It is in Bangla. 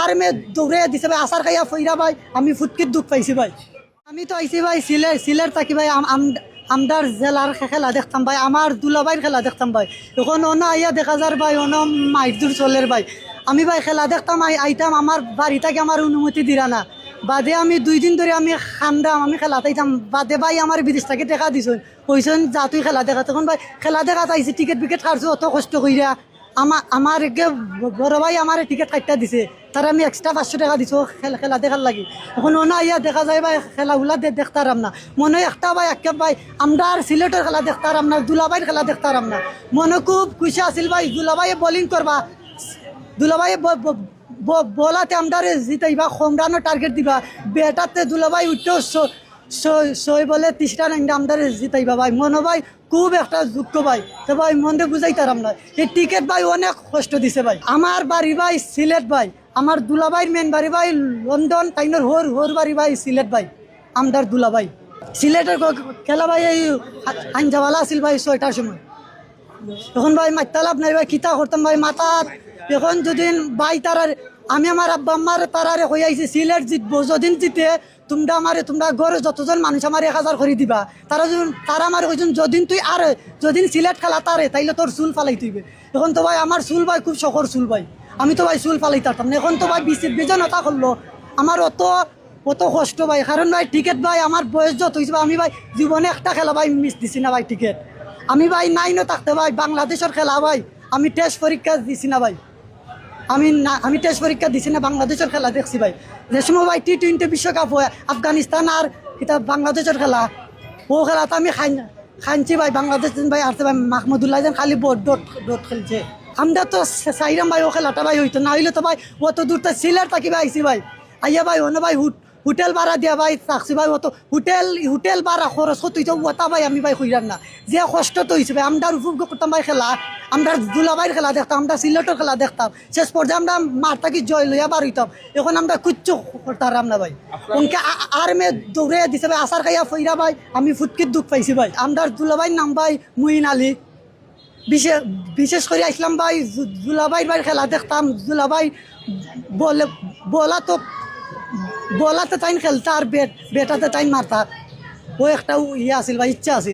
আর মে দৌড়ে দিছে ভাই আসার খাইয়া ফইরা ভাই আমি ফুটকির দুঃখ পাইছি ভাই। আমি তো আইছি ভাই সিলেট থাকি ভাই আমদার জেলার খেলা দেখতাম ভাই, আমার দুলাভাইয়ের খেলা দেখতাম ভাই। এখন অনা আইয়া দেখা যার ভাই অন মাইদুর চলের ভাই। আমি ভাই খেলা দেখতাম আইতাম, আমার বাড়ি থেকে আমার অনুমতি দিরা না। বাদে আমি 2 দিন ধরে আমি খান্দাম, আমি খেলা তাইতাম। বাদে ভাই আমার বিদেশ থেকে টেকা দিছুন, কইসন যা তুই খেলা দেখা। তখন ভাই খেলা দেখা চাইছি, টিকিট বিকেট কাটছো অত কষ্ট কইরা। আমার বড় ভাই আমার টিকিট কাটটা দিছে, তার আমি এক্সট্রা 500 টাকা দিছো খেলা দেখার লাগি। এখন অনা ইয়া দেখা যায় ভাই খেলাগুলা দেখতারাম না। মনে একটা ভাই একে ভাই আমরা সিলেটের খেলা দেখতারাম না, দুলাভাইয়ের খেলা দেখতারাম না। মনে খুব খুশি আছিল ভাই, দুলাভাই বোলিং করবা, দুলাভাই বলাতে আমরা জিতাইবা, হোম রানের টার্গেট দিবা, ব্যাটাতে দুলাভাই উঠতেও সই বলে 30 রান আমরা জিতাইবা ভাই। মনে ভাই খুব একটা দুঃখ ভাই। তো ভাই মনে বুঝাইতারাম না, এই টিকিট ভাই অনেক কষ্ট দিছে ভাই। আমার বাড়ি ভাই সিলেট ভাই, আমার দুলাভাইয়ের মেন বাড়ি ভাই লন্ডন, তাইনোর হোর বাড়ি ভাই সিলেট ভাই। আমদার দুলাভাই সিলেটের খেলা ভাই এই আঞ্জাওয়ালা আছিল ভাই 6টার সময়। এখন ভাই মাতালাপ নাই ভাই, কিতা করতাম ভাই মাতাত। এখন যদি ভাই তারার আমি আমার আব্বা আম্মার তারারে হয়ে আইছি সিলেট জিতবো, যদিন জিতে তোমরা ঘরে যতজন মানুষ আমার 1000 করে দিবা। তারা আমার কইছেন যদিন তুই আর যদিন সিলেট খেলা তারে তাইলে তোর চুল ফালাই তুইবে। এখন তো ভাই আমার চুল ভাই খুব শখর চুল ভাই, আমি তো ভাই চুল ফালাই তারতাম না। এখন তো ভাই বিজনতা করলো আমার অত কষ্ট ভাই। কারণ ভাই টিকিট ভাই আমার বয়স যত হয়েছে আমি ভাই জীবনে একটা খেলা ভাই মিস দিছি না ভাই টিকিট। আমি ভাই 9 থাকতে ভাই বাংলাদেশের খেলা ভাই আমি টেস্ট পরীক্ষা দিছি না ভাই। আমি টেস্ট পরীক্ষা দিছি না, বাংলাদেশের খেলা দেখছি ভাই। যে সময় ভাই T20 বিশ্বকাপ হয় আফগানিস্তান আর এটা বাংলাদেশের খেলা, ও খেলা তো আমি খাইছি ভাই। বাংলাদেশ ভাই আসছে ভাই মাহমুদুল্লাহ যেন খালি ডট খেলছে। আমরা তো চাইরাম ভাই ও খেলাটা ভাই হইতো না, হইলে তো ভাই অত দূর তো সিলেট থাকি ভাই আইসি ভাই। আইয়া ভাই অন্য ভাই হোটেল ভাড়া দিয়া ভাই থাকছি ভাই। অত হোটেল ভাড়া খরচ কত হইতো ওটা ভাই আমি ভাই হইলাম না। যে কষ্ট তো হয়েছে ভাই, আমরা উপভোগ করতাম ভাই খেলা, আমরা দুলাভাইয়ের খেলা দেখতাম, আমরা সিলেটের খেলা দেখতাম। শেষ পর্যায়ে আমরা মার থাকি জয় লইয়া বার হইতাম। এখন আমরা কিচ্ছু করতাম না ভাই। উনকে আর মে দৌড়ে দিছে ভাই আসার খাইয়া ফইরা ভাই আমি ফুটকির দুঃখ পাইছি ভাই। আমরা দুলাভাইয়ের নাম ভাই মুইন আলী। বিশেষ করে আসলাম ভাই দুলাভাইয়ের ভাই খেলা দেখতাম। দুলাভাই বলাতে তাইন খেলতা আর বেটাতে তাইন মারতা, ও একটা ইয়ে আছিল ভাই, ইচ্ছা আছিল।